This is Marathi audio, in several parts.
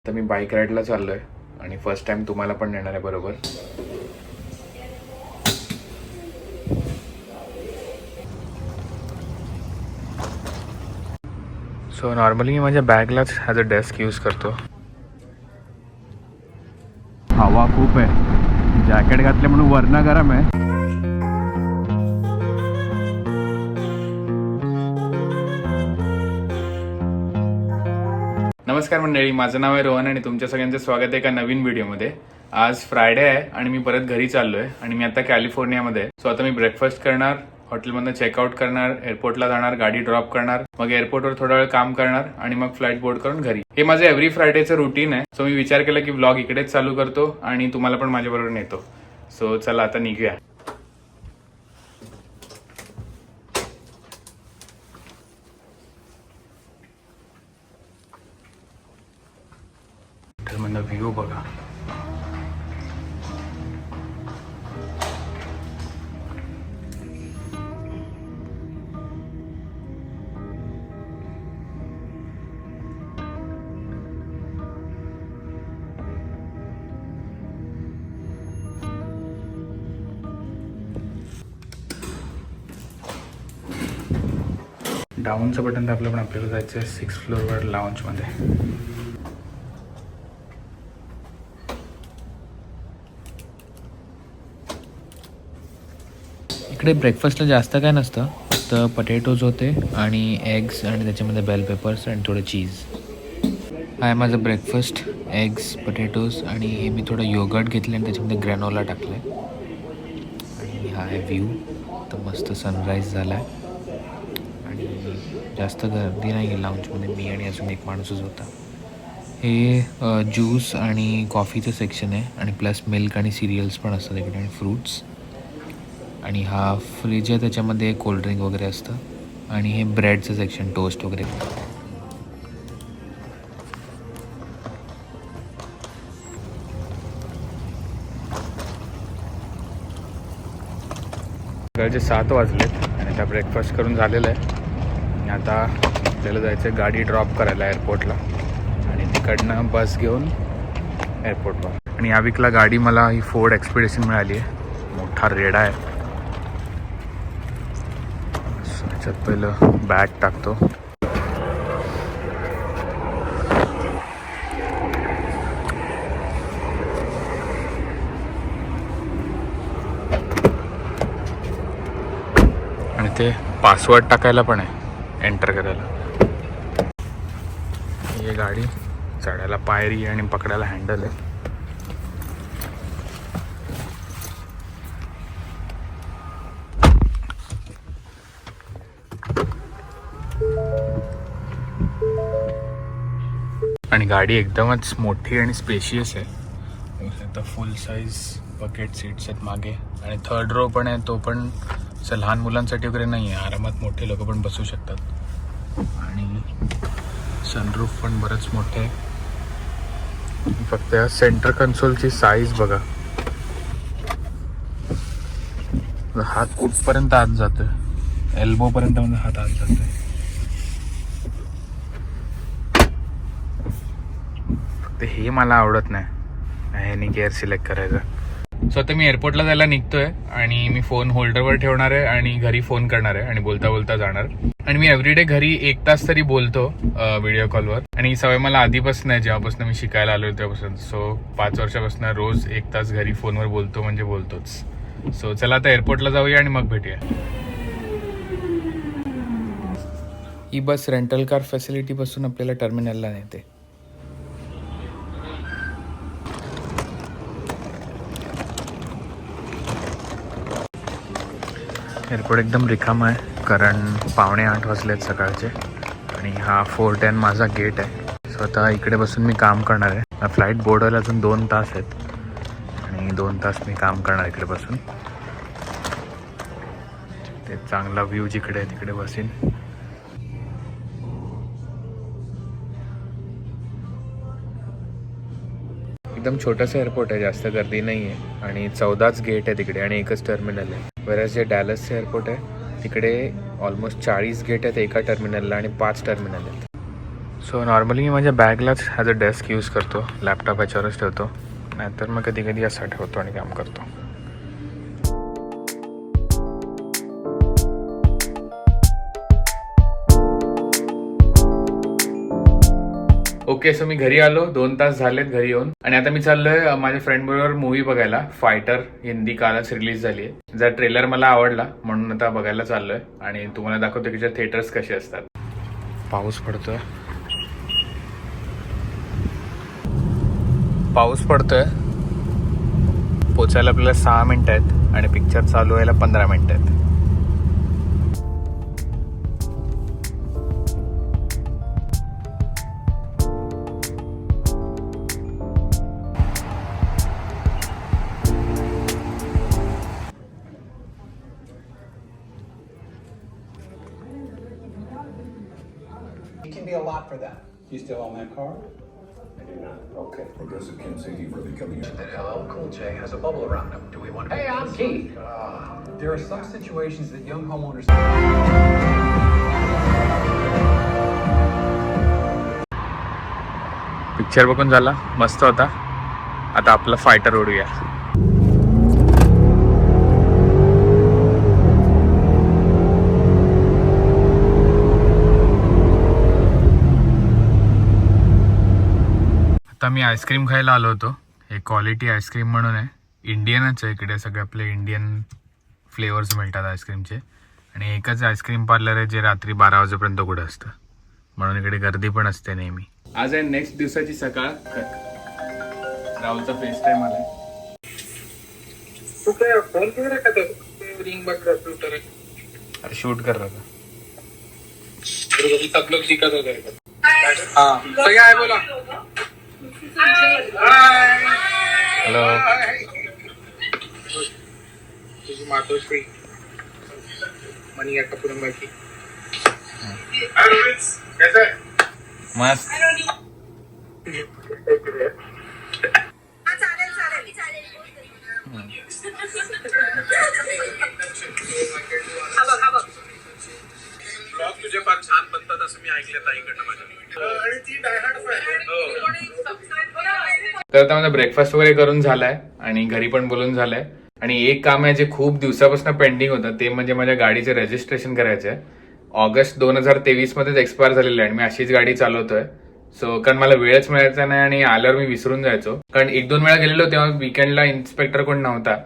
तर मी बाईक राईडला चाललो आहे आणि फर्स्ट टाइम तुम्हाला पण नेणार आहे बरोबर. सो नॉर्मली मी माझ्या बॅगलाच ॲज अ डेस्क यूज करतो. हवा खूप आहे, जॅकेट घातले म्हणून वरनं गरम आहे. नमस्कार मंडळी, माझं नाव आहे रोहन आणि तुमच्या सगळ्यांचं स्वागत आहे एका नवीन व्हिडिओमध्ये. आज फ्रायडे आहे आणि मी परत घरी चाललोय आणि मी आता कॅलिफोर्नियामध्ये आहे. सो आता मी ब्रेकफास्ट करणार, हॉटेलमधनं चेकआउट करणार, एअरपोर्टला जाणार, गाडी ड्रॉप करणार, मग एअरपोर्टवर थोडा वेळ काम करणार आणि मग फ्लाईट बोर्ड करून घरी. हे माझं एव्हरी फ्रायडेचं रुटीन आहे. सो मी विचार केला की व्लॉग इकडेच चालू करतो आणि तुम्हाला पण माझ्याबरोबर नेतो. सो चला आता निघूया. हॉटेलमधनं व्ह्यू बघा. डाऊनचं बटन दाबलं पण आपल्याला जायचं आहे 6th फ्लोअरवर लाऊंजमध्ये. इकडे ब्रेकफास्टला जास्त काय नसतं, फक्त पटेटोज होते आणि एग्स आणि त्याच्यामध्ये बेल पेपर्स आणि थोडं चीज. हा आहे माझं ब्रेकफास्ट, एग्स, पटेटोज आणि हे मी थोडं योगर्ट घेतलं आणि त्याच्यामध्ये ग्रॅनोला टाकलं आहे. आणि हा आहे व्ह्यू. तर मस्त सनराईज झाला आहे आणि जास्त गर्दी नाही आहे लाऊंजमध्ये. मी आणि अजून एक माणूसच होता. हे ज्यूस आणि कॉफीचं सेक्शन आहे आणि प्लस मिल्क आणि सिरियल्स पण असतात इकडे आणि फ्रूट्स. आणि हा फ्रीज आहे, त्याच्यामध्ये कोल्ड्रिंक वगैरे असतं. आणि हे ब्रेडचं सेक्शन, टोस्ट वगैरे. सकाळचे 7 वाजलेत आणि आता ब्रेकफास्ट करून झालेलं आहे. आणि आता आपल्याला जायचं आहे गाडी ड्रॉप करायला एअरपोर्टला आणि तिकडनं बस घेऊन एअरपोर्टवर. आणि या वीकला गाडी मला ही फोर्ड एक्सपेडिशन मिळाली आहे. मोठा रेडा आहे. याच्यात पहिलं बॅग टाकतो. आणि ते पासवर्ड टाकायला पण आहे, एंटर करायला. ही गाडी चढायला पायरी आणि पकडायला हँडल आहे. आणि गाडी एकदमच मोठी आणि स्पेशियस आहे. आता फुल साईज बकेट सीट्स आहेत मागे आणि थर्ड रो पण आहे. तो पण असं लहान मुलांसाठी वगैरे नाही आहे, आरामात मोठे लोक पण बसू शकतात. आणि सनरूफ पण बरंच मोठे आहे. फक्त या सेंटर कन्सोलची साईज बघा. हात कुठपर्यंत आत जातोय, एल्बोपर्यंत म्हणजे हात आत जातोय. फक्त हे मला आवडत नाही, ह्याने गेअर सिलेक्ट करायचं. सो आता मी एअरपोर्टला जायला निघतोय आणि मी फोन होल्डरवर ठेवणार आहे आणि घरी फोन करणार आहे आणि बोलता बोलता जाणार. आणि मी एव्हरीडे घरी 1 तास तरी बोलतो व्हिडिओ कॉलवर. आणि ही सवय मला आधीपासून आहे, जेव्हापासून मी शिकायला आलो तेव्हापासून. सो 5 वर्षापासून रोज 1 तास घरी फोनवर बोलतो म्हणजे बोलतोच. सो चला आता एअरपोर्टला जाऊया आणि मग भेटूया. ही बस रेंटल कार फॅसिलिटीपासून आपल्याला टर्मिनलला नेते. एअरपोर्ट एकदम रिकाम आहे कारण 7:45 वाजलेत सकाळचे. आणि हा 410 माझा गेट आहे. सो आता इकडे बसून मी काम करणार आहे. फ्लाईट बोर्ड व्हायला अजून 2 तास आहेत आणि 2 तास मी काम करणार इकडे बसून. ते चांगला व्ह्यू जिकडे आहे तिकडे बसीन. एकदम छोटंसं एअरपोर्ट आहे, जास्त गर्दी नाही आहे आणि 14च गेट आहे तिकडे आणि एकच टर्मिनल आहे. बऱ्याच जे डॅलसचं एअरपोर्ट आहे तिकडे ऑलमोस्ट 40 गेट आहेत एका टर्मिनलला आणि 5 टर्मिनल आहेत. सो नॉर्मली मी माझ्या बॅगलाच ॲज अ डेस्क यूज करतो, लॅपटॉप याच्यावरच ठेवतो, नाहीतर मग कधी कधी असं ठेवतो आणि काम करतो. ओके, सो मी घरी आलो, 2 तास झालेत घरी येऊन, आणि आता मी चाललोय माझ्या फ्रेंड बरोबर मूवी बघायला. फायटर हिंदी कालच रिलीज झाली आहे. जर ट्रेलर मला आवडला म्हणून आता बघायला चाललोय आणि तुम्हाला दाखवतो की थिएटर्स कसे असतात. पाऊस पडतोय, पोचायला आपल्याला 6 मिनिटं आहेत आणि पिक्चर चालू व्हायला 15 मिनिटं आहेत. It can be a lot for them. You still own that car? I do not. Okay. Progressive can't save you for becoming a... That LL Cool J has a bubble around him. Do we want to... Hey, I'm Keith. There are some situations that young homeowners... picture बघून झाला, मस्त होता. आता आपला फायटर उडूया. आता मी आईस्क्रीम खायला आलो होतो. हे क्वालिटी आईस्क्रीम म्हणून आहे, इंडियनच आहे. इकडे सगळे आपले इंडियन फ्लेवर्स मिळतात आईस्क्रीमचे, आणि एकच आईस्क्रीम पार्लर आहे जे रात्री 12 वाजेपर्यंत उघडं असतं, म्हणून इकडे गर्दी पण असते नेहमी. आज आहे नेक्स्ट दिवसाची सकाळ. राहुलचा फेस टाइम आलाय. अरे शूट कर रहा था. सब लोग दिक्कत हो जाएगा. हाँ सही आहे बोला. हॅलो, तुझी मातोश्री मनिया कपूरंबाची. मस्त. ब्लॉग तुझे फार छान बनतात असं मी ऐकलं ताईकडनं माझ्या. आणि ती डायहार्ड तर आता माझा ब्रेकफास्ट वगैरे करून झालाय आणि घरी पण बोलून झालंय. आणि एक काम आहे जे खूप दिवसापासून पेंडिंग होतं, ते म्हणजे माझ्या गाडीचे रजिस्ट्रेशन करायचं आहे. ऑगस्ट 2023 मध्येच एक्सपायर झालेलं आहे आणि मी अशीच गाडी चालवतोय. सो कारण मला वेळच मिळायचा नाही आणि आल्यावर मी विसरून जायचो, कारण 1-2 वेळा गेलेलो तेव्हा वीकेंडला इन्स्पेक्टर कोण नव्हता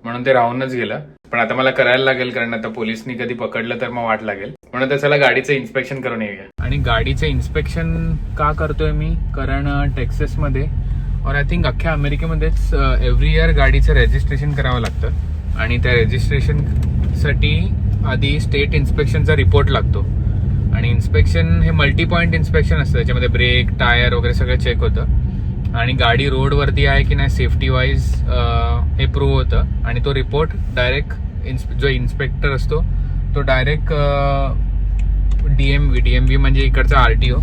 म्हणून ते राहूनच गेलं. पण आता मला करायला लागेल, कारण आता पोलिसनी कधी पकडलं तर मग वाट लागेल. म्हणून तर चला गाडीचं इन्स्पेक्शन करून येऊया. आणि गाडीचं इन्स्पेक्शन का करतोय मी, कारण टेक्सासमध्ये और आय थिंक अख्ख्या अमेरिकेमध्येच एव्हरी इयर गाडीचं रजिस्ट्रेशन करावं लागतं, आणि त्या रजिस्ट्रेशनसाठी आधी स्टेट इन्स्पेक्शनचा रिपोर्ट लागतो. आणि इन्स्पेक्शन हे मल्टी पॉईंट इन्स्पेक्शन असतं, त्याच्यामध्ये ब्रेक, टायर वगैरे सगळं चेक होतं आणि गाडी रोडवरती आहे की नाही सेफ्टी वाईज हे प्रूव्ह होतं. आणि तो रिपोर्ट डायरेक्ट जो इन्स्पेक्टर असतो तो डायरेक्ट डीएमव्ही म्हणजे इकडचा RTO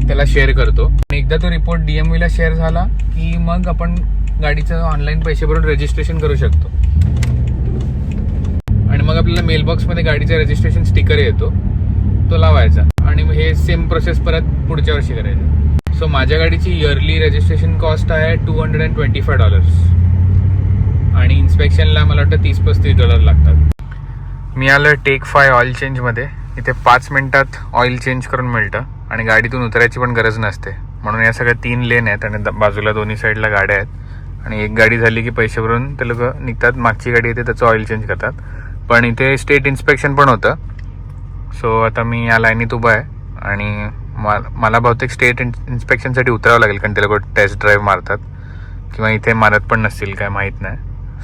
त्याला शेअर करतो. आणि एकदा तो रिपोर्ट DMVला शेअर झाला की मग आपण गाडीचं ऑनलाईन पैसे भरून रजिस्ट्रेशन करू शकतो. आणि मग आपल्याला मेलबॉक्समध्ये गाडीचा रजिस्ट्रेशन स्टिकर येतो, तो लावायचा आणि हे सेम प्रोसेस परत पुढच्या वर्षी करायचं. सो माझ्या गाडीची इयरली रजिस्ट्रेशन कॉस्ट आहे $225 आणि इन्स्पेक्शनला मला वाटतं $30-35 लागतात. मी आलो टेक 5 ऑइल चेंजमध्ये. इथे 5 मिनिटात ऑइल चेंज करून मिळतं आणि गाडीतून उतरायची पण गरज नसते, म्हणून या सगळ्या 3 लेन आहेत आणि बाजूला दोन्ही साईडला गाड्या आहेत. आणि एक गाडी झाली की पैसे भरून ते लोक निघतात, मागची गाडी येते त्याचं ऑइल चेंज करतात. पण इथे स्टेट इन्स्पेक्शन पण होतं. सो आता मी या लाईनीत उभा आहे आणि मला बहुतेक स्टेट इन्स्पेक्शनसाठी उतरावं लागेल, कारण ते लोक टेस्ट ड्राईव्ह मारतात किंवा इथे मारत पण नसतील, काय माहीत नाही.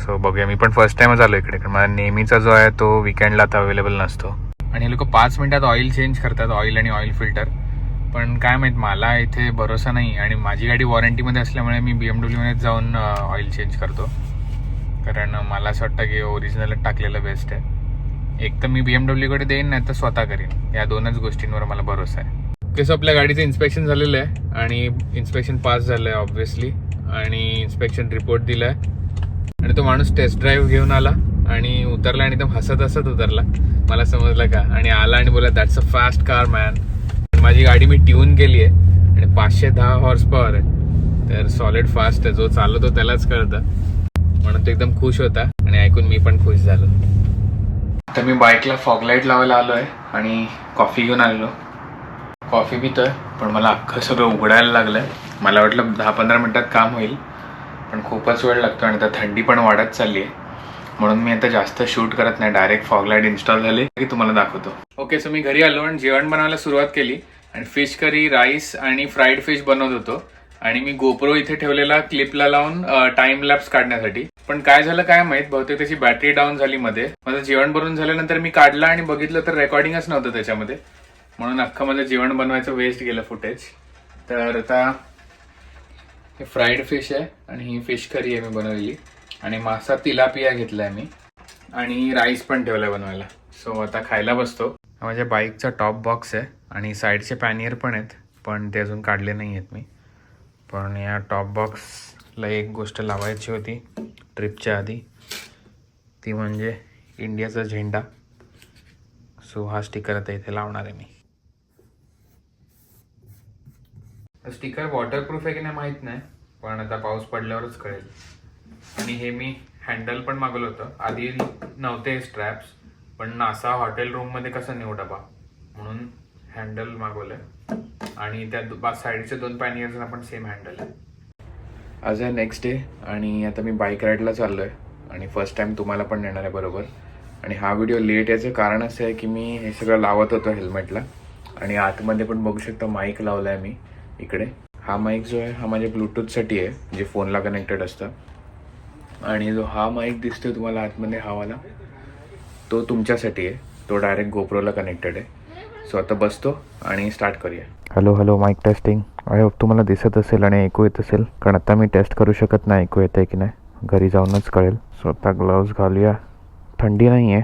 सो बघूया. मी पण फर्स्ट टाईमच आलो इकडे, कारण मला नेहमीचा जो आहे तो विकेंडला आता अवेलेबल नसतो. आणि हे लोक 5 मिनिटात ऑइल चेंज करतात, ऑइल आणि ऑइल फिल्टर. पण काय माहीत, मला इथे भरोसा नाही. आणि माझी गाडी वॉरंटीमध्ये असल्यामुळे मी BMWमध्येच जाऊन ऑइल चेंज करतो, कारण मला असं वाटतं की ओरिजिनलच टाकलेलं बेस्ट आहे. एक तर मी BMWकडे देईन, नाही तर स्वतः करीन. या 2च गोष्टींवर मला भरोसा आहे. कसं आपल्या गाडीचं इन्स्पेक्शन झालेलं आहे आणि इन्स्पेक्शन पास झालं आहे ऑब्व्हियसली, आणि इन्स्पेक्शन रिपोर्ट दिला आहे. आणि तो माणूस टेस्ट ड्राईव्ह घेऊन आला आणि उतरला आणि एकदम हसत हसत उतरला. मला समजलं का, आणि आला आणि बोला that's a fast car man. माझी गाडी मी ट्यून केली आहे आणि 510 हॉर्स पॉवर आहे, तर सॉलिड फास्ट आहे. जो चालवतो त्यालाच कळतं, म्हणून तो एकदम खुश होता आणि ऐकून मी पण खुश झालो. तर मी बाईकला फॉगलाईट लावायला आलो आहे आणि कॉफी घेऊन आलेलो. कॉफी पितोय, पण मला अख्खं सगळं उघडायला लागलं आहे. मला वाटलं 10-15 मिनटात काम होईल, पण खूपच वेळ लागतो आणि आता थंडी पण वाढत चालली आहे. म्हणून मी आता जास्त शूट करत नाही, डायरेक्ट फॉगलाईट इन्स्टॉल झाली की तुम्हाला दाखवतो. ओके, सो मी घरी आलो आणि जेवण बनवायला सुरुवात केली आणि फिश करी, राईस आणि फ्राईड फिश बनवत होतो. आणि मी गोप्रो इथे ठेवलेला क्लिपला लावून टाइम लॅप्स काढण्यासाठी. पण काय झालं काय माहित, बहुतेक त्याची बॅटरी डाऊन झाली मध्ये. माझं जेवण बनवून झाल्यानंतर मी काढला आणि बघितलं तर रेकॉर्डिंगच नव्हतं त्याच्यामध्ये, म्हणून अख्खं माझं जेवण बनवायचं वेस्ट गेलं फुटेज. तर आता हे फ्राईड फिश आहे आणि ही फिश करी आहे मी बनवलेली, आणि मासा तिलापिया घेतलाय मी, आणि राईस पण ठेवलाय बनवायला. सो आता खायला बसतो. हा माझ्या बाईकचा टॉप बॉक्स आहे आणि साईडचे पॅनियर पण आहेत, पण ते अजून काढले नाही आहेत मी. पण या टॉप बॉक्सला एक गोष्ट लावायची होती ट्रिपच्या आधी, ती म्हणजे इंडियाचा झेंडा. सो हा स्टिकर आता इथे लावणार आहे मी. स्टिकर वॉटरप्रूफ आहे की नाही माहीत नाही, पण आता पाऊस पडल्यावरच कळेल. आणि हे मी हँडल पण मागवलं होतं, आधी नव्हते स्ट्रॅप्स, पण नासा हॉटेल रूममध्ये कसं नेऊ डबा, म्हणून हँडल मागवलं. आणि त्या साईडचे 2 पॅनियर्सना पण सेम हँडल आहे. आज आहे नेक्स्ट डे आणि आता मी बाईक राईडला चाललो आहे आणि फर्स्ट टाईम तुम्हाला पण नेणार आहे बरोबर. आणि हा व्हिडिओ लेट याचं कारण असं आहे की मी हे सगळं लावत होतो हेल्मेटला, आणि आतमध्ये पण बघू शकता माईक लावला आहे मी इकडे. हा माईक जो आहे हा माझ्या ब्लूटूथसाठी आहे, जे फोनला कनेक्टेड असतं. आणि जो हा माईक दिसतोय तुम्हाला आतमध्ये हावाला, तो तुमच्यासाठी आहे, तो डायरेक्ट गोप्रोला कनेक्टेड आहे. सो आता बसतो आणि स्टार्ट करूया. Hello mike testing. I hope तुम्हाला दिसत असेल आणि ऐकू येत असेल, कारण आता मी टेस्ट करू शकत नाही ऐकू येत आहे की नाही, घरी जाऊनच कळेल. सो आता ग्लोव्ज घालूया. थंडी नाही आहे,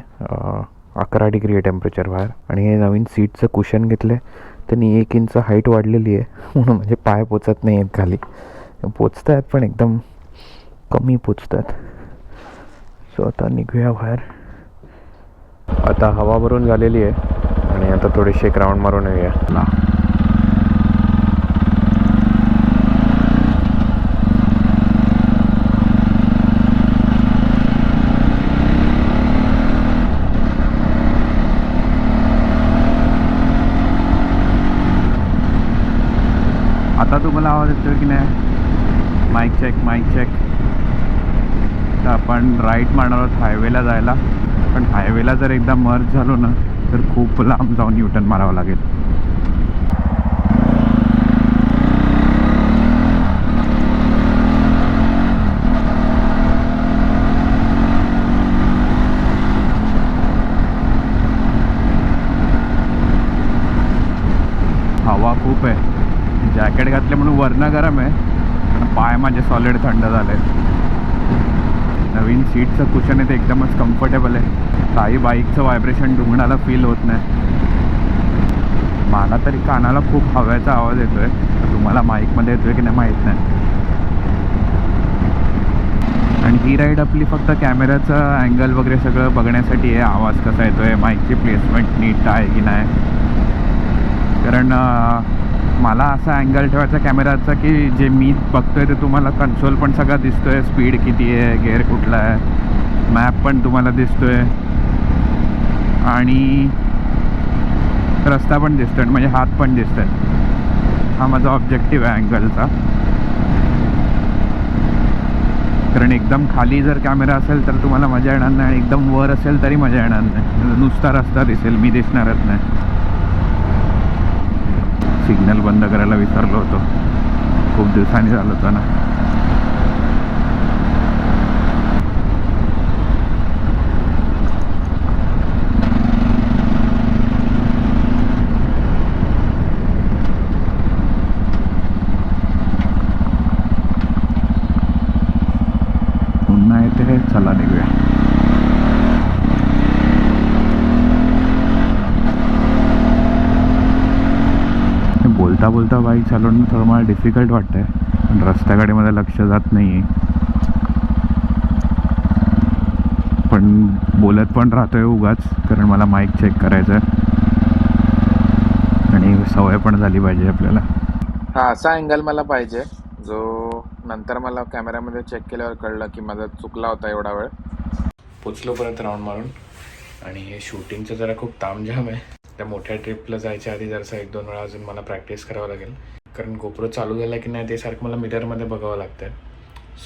11 डिग्री आहे टेम्परेचर बाहेर. आणि हे नवीन सीटचं कुशन घेतलं आहे, त्यांनी 1 इंच हाईट वाढलेली आहे, म्हणून म्हणजे पाय पोचत नाही आहेत खाली. पोचत आहेत पण एकदम कमी पोचत आहेत. सो आता निघूया बाहेर. आता हवा भरून झालेली आहे आणि आता थोडीशी एक राऊंड मारून येऊया. आता तुम्हाला आवाज येतो की नाही? Mike check. तर आपण राईट मारणार आहोत हायवेला जायला, पण हायवेला जर एकदा मर्ज झालो ना तर खूप लांब जाऊन युटर्न मारावं लागेल. हवा खूप आहे, जॅकेट घातले म्हणून वरनं गरम आहे, पण पाय माझे सॉलिड थंड झाले. नवीन सीटचं कुशन आहे ते एकदमच कम्फर्टेबल आहे. काही बाईकचं व्हायब्रेशन ढुंगणाला फील होत नाही. मला तरी कानाला खूप हव्याचा आवाज येतोय, तुम्हाला माईकमध्ये येतोय की नाही माहीत नाही. आणि ही राईड आपली फक्त कॅमेऱ्याचं अँगल वगैरे सगळं बघण्यासाठी आहे, आवाज कसा येतोय, माईकची प्लेसमेंट नीट आहे की नाही. कारण मला असा अँगल ठेवायचा कॅमेराचा की जे मी बघतोय ते तुम्हाला कन्सोल पण सगळा दिसतोय, स्पीड किती आहे, गेअर कुठला आहे, मॅप पण तुम्हाला दिसतोय आणि रस्ता पण दिसतोय, म्हणजे हात पण दिसतोय. हा माझा ऑब्जेक्टिव्ह आहे अँगलचा. कारण एकदम खाली जर कॅमेरा असेल तर तुम्हाला मजा येणार नाही, आणि एकदम वर असेल तरी मजा येणार नाही, नुसता रस्ता दिसेल, मी दिसणारच नाही. सिग्नल बंद करायला विसरलो होतो, खूप दिवसांनी झालं होतं ना. पुन्हा येते, चला निघूया. बोलता बाईक चालवणं थोडं मला डिफिकल्ट वाटतं आहे, पण रस्त्याकडे मला लक्ष जात नाही आहे. पण बोलत पण राहतो आहे उगाच, कारण मला माईक चेक करायचं आहे. आणि आणि सवय पण झाली पाहिजे आपल्याला. हा असा अँगल मला पाहिजे जो नंतर मला कॅमेऱ्यामध्ये चेक केल्यावर कळलं की माझा चुकला होता एवढा वेळ. पोचलो परत राऊंड मारून आणि हे शूटिंगचं जरा खूप तामझाम आहे. त्या मोठ्या ट्रिपला जायच्या आधी जरासा 1-2 वेळा अजून मला प्रॅक्टिस करावं लागेल, कारण गोप्रो चालू झाला की नाही ते सारखं मला मिररमध्ये बघावं लागतं.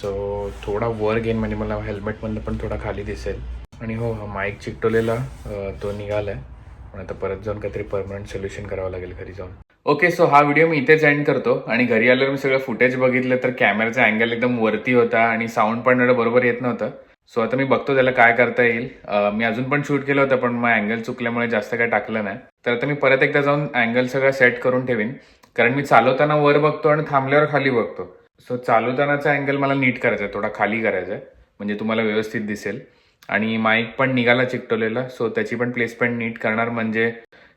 सो थोडा वर घेईन म्हणजे मला हेल्मेटमधनं पण थोडा खाली दिसेल. आणि हो, हा माईक चिकटवलेला तो निघाला आहे, पण आता परत जाऊन काहीतरी परमनंट सोल्युशन करावं लागेल घरी जाऊन. ओके, सो हा व्हिडिओ मी इथेच एंड करतो. आणि घरी आल्यावर मी सगळं फुटेज बघितलं तर कॅमेराचा अँगल एकदम वरती होता आणि साऊंड पण एवढं बरोबर येत नव्हतं. सो आता मी बघतो त्याला काय करता येईल. मी अजून पण शूट केलं होतं, पण मग अँगल चुकल्यामुळे जास्त काही टाकलं नाही. तर आता मी परत एकदा जाऊन अँगल सगळं सेट करून ठेवीन, कारण मी चालवताना वर बघतो आणि थांबल्यावर खाली बघतो. सो चालवतानाचा अँगल मला नीट करायचा आहे, थोडा खाली करायचा आहे, म्हणजे तुम्हाला व्यवस्थित दिसेल. आणि माईक पण निघाला चिकटवलेला, सो त्याची पण प्लेसमेंट नीट करणार, म्हणजे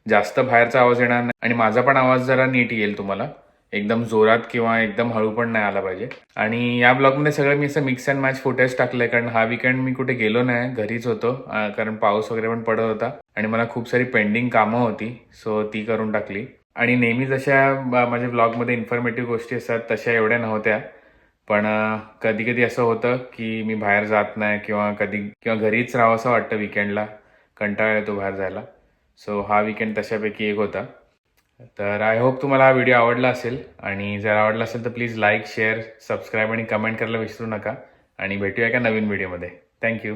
जास्त बाहेरचा आवाज येणार नाही आणि माझा पण आवाज जरा नीट येईल तुम्हाला. एकदम जोरात किंवा एकदम हळू पण नाही आला पाहिजे. आणि या ब्लॉगमध्ये सगळं मी असं मिक्स अँड मॅच फुटेज टाकलंय, कारण हा वीकेंड मी कुठे गेलो नाही, घरीच होतो, कारण पाऊस वगैरे पण पडत होता आणि मला खूप सारी पेंडिंग कामं होती, सो ती करून टाकली. आणि नेहमी जशा माझ्या ब्लॉगमध्ये इन्फॉर्मेटिव्ह गोष्टी असतात तशा एवढ्या नव्हत्या, पण कधी कधी असं होतं की मी बाहेर जात नाही किंवा घरीच राहावं असं वाटतं विकेंडला, कंटाळा येतो बाहेर जायला. सो हा वीकेंड तशापैकी एक होता. तर आय होप तुम्हाला हा व्हिडिओ आवडला असेल, आणि जर आवडला असेल तर प्लीज लाईक, शेअर, सबस्क्राईब आणि कमेंट करायला विसरू नका. आणि भेटूया एका नवीन व्हिडिओमध्ये. थँक्यू.